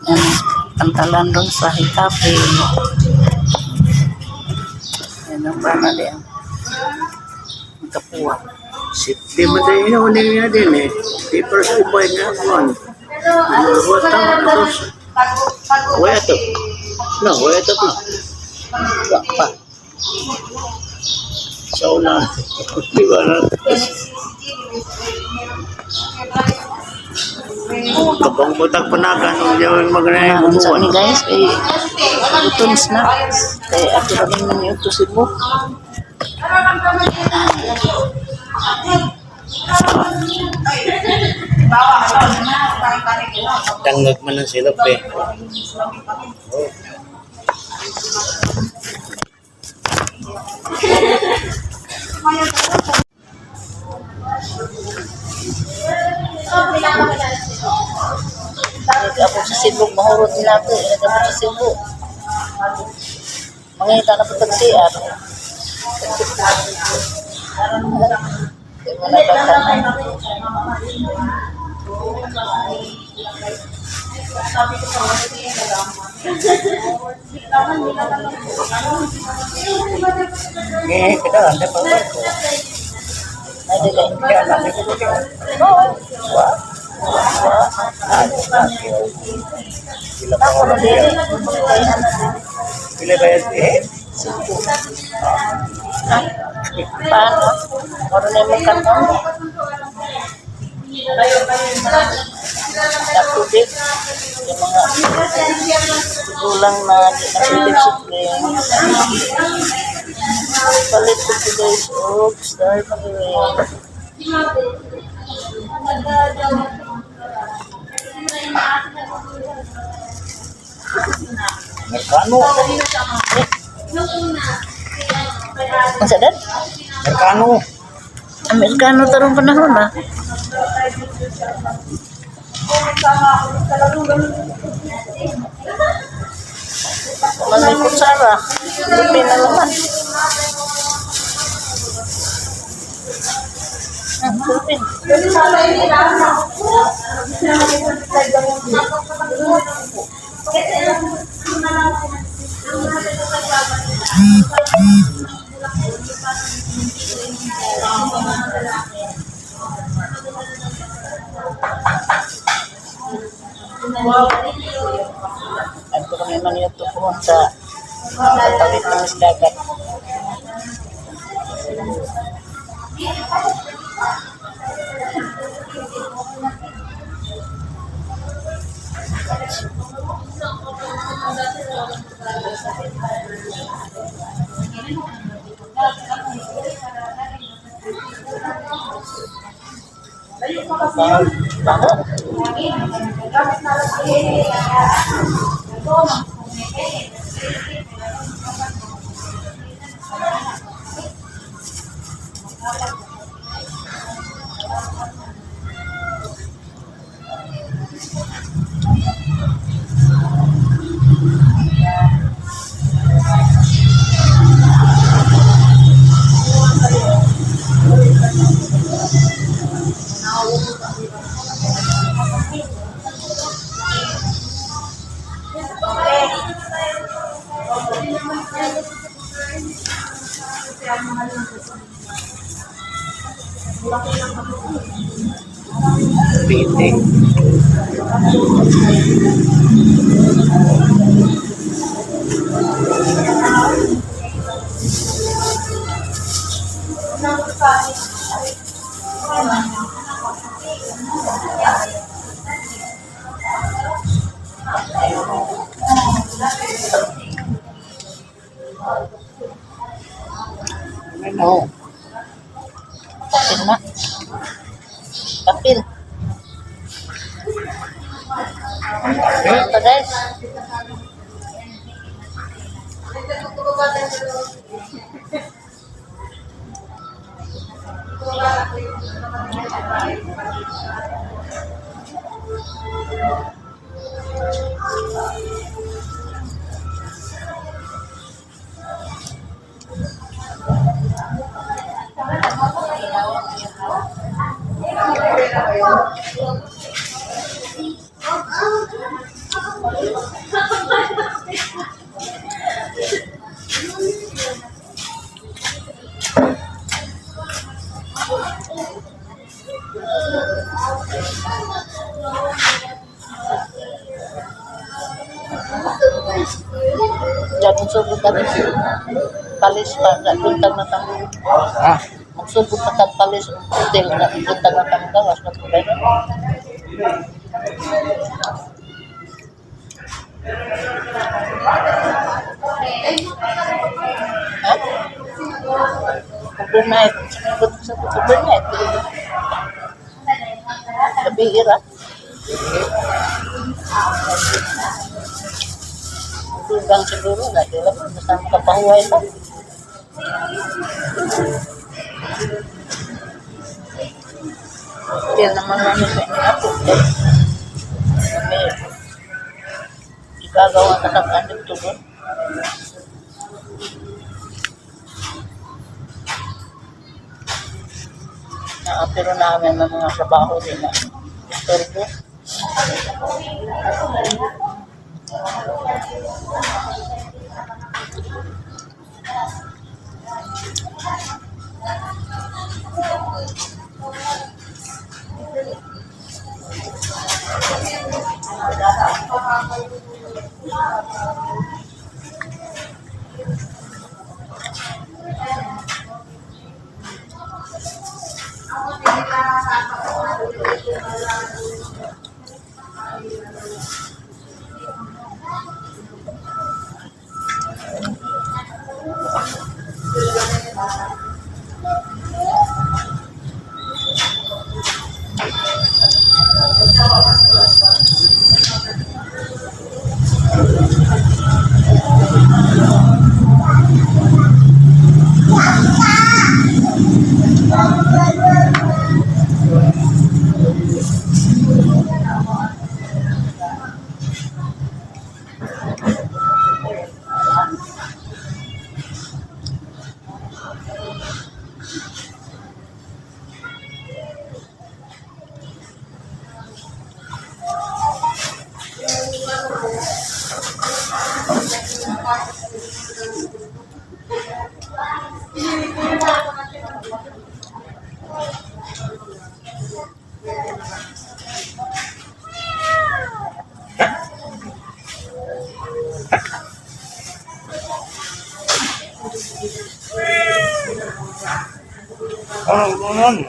Yan, pantalan doon sa Hitape. Yan ang bana din. Kapuwa. Safety mo tayo inuunin niya din eh. Di first upoy na one. Huwag tama na tos. Wala ito. No, wala ito no. Wala pa. So na. Di ba na? Kapag butag panakan, huwag yung magana yung Sa bumuan. ni guys, utons na. Kaya ako rin man yung tusibo. Tanggag man ang silap eh. Ako sa Cebu, mahurot nila ito. Ako sa Cebu. Mangita na po tagsiyan. Wala ba ka Eh, kita anda pa ba ko? Ada lang. Kaya namin ko siya. Sila pa ko na diya. Sila ba yan eh? Paano? Meron na yung magkantong. Nakubig. Yung mga gulang na nakubig supreme. Palit ko to guys. Oops, dahil mag-iwin. Merkano. Ang sadad? Merkano. Amerikano tarong panahon ba? May kutsara. Lupi na naman. Lupin. Ito kami man yung tupuan sa tawid ng isdagat. Piti. Oo. Kapil na. Kapil. Ito guys. magsugod kami palis pa, buntag na kami. Ha? Magsugod pa kami palis, hotel na buntag na kami gawas na kulay. Ha? Overnight, sa overnight. Gabi ira. Tugang siguro na, di lang, basta makapahuhay pa. Hotel naman namin sa inapot. May igagawa na kakanin tugon. Pero namin ng mga trabaho din na istorbo.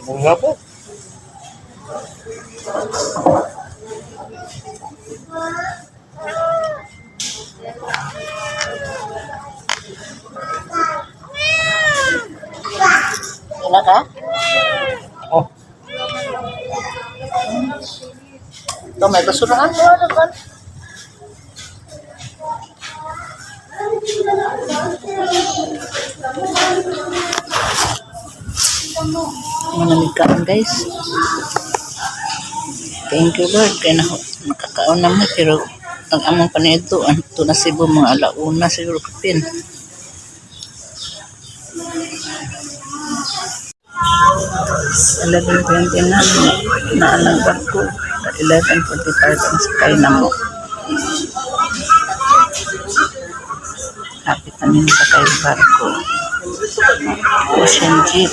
Mga po. Ina ka? Oh, Ito may basurahan mo. Ano ba? Manamigkaan guys. Thank you Lord. Kaya nakakaon naman pero ang among panito ito na Cebu mga alauna siguro kapin. 11:29 na alang barko. 11:45 ang sakay na mo. Kapit namin sakay barko. Ocean Jeep.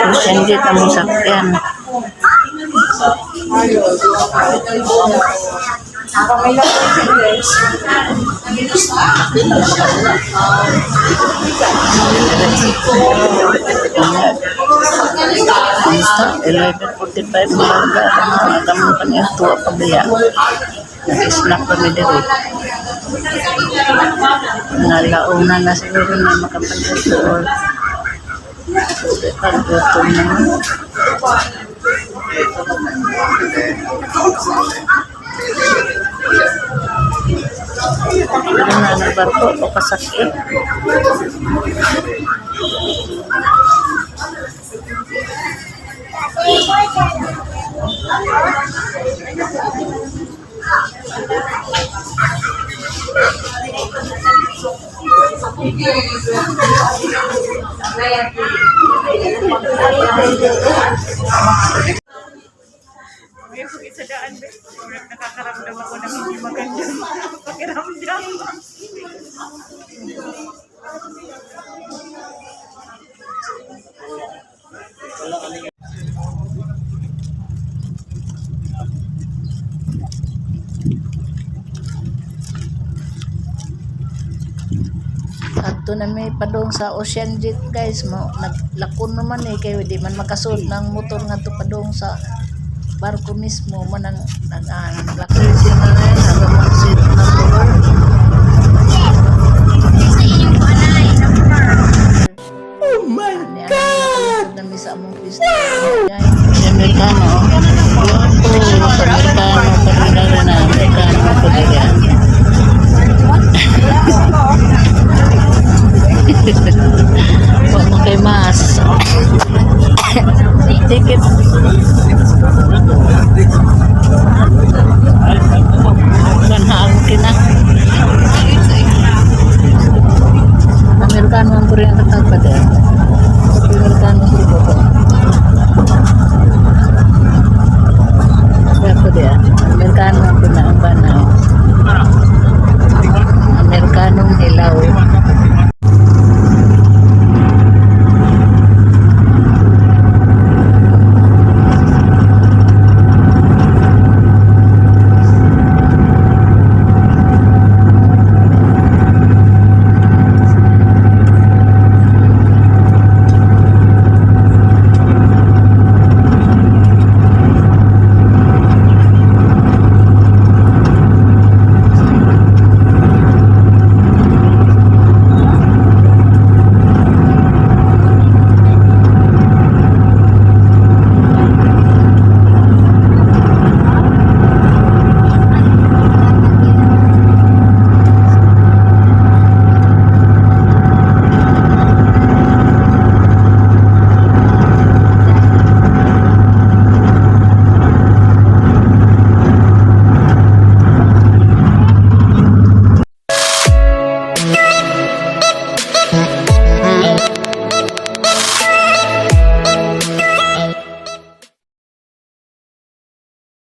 Ocean Jeep ang sakyan. Basta 11:45 umaga ang damang kanya tuwa pabaya. Nag-snack kami dito. Nalauna na siguro na makapaluto or pagluto naman. Pero na nagbarko o kasakit. Sa daan, nakakaramdam ako ng hindi magandang pakiramdam. Dito na may padong sa Ocean Jet guys mo naglakon naman eh kay di man makasud ng motor ngadto padong sa barko mismo man ang naglakon siya na rin hanggang mag-sit na tour. Oh my God! Nami sa among pista. Si Amerikano. Oh, sa Amerikano pa rin na Amerikano pa rin. Huwag mo kay mas. Ticket. Banhaan kina. Amerikano ang puri ang katagpad eh.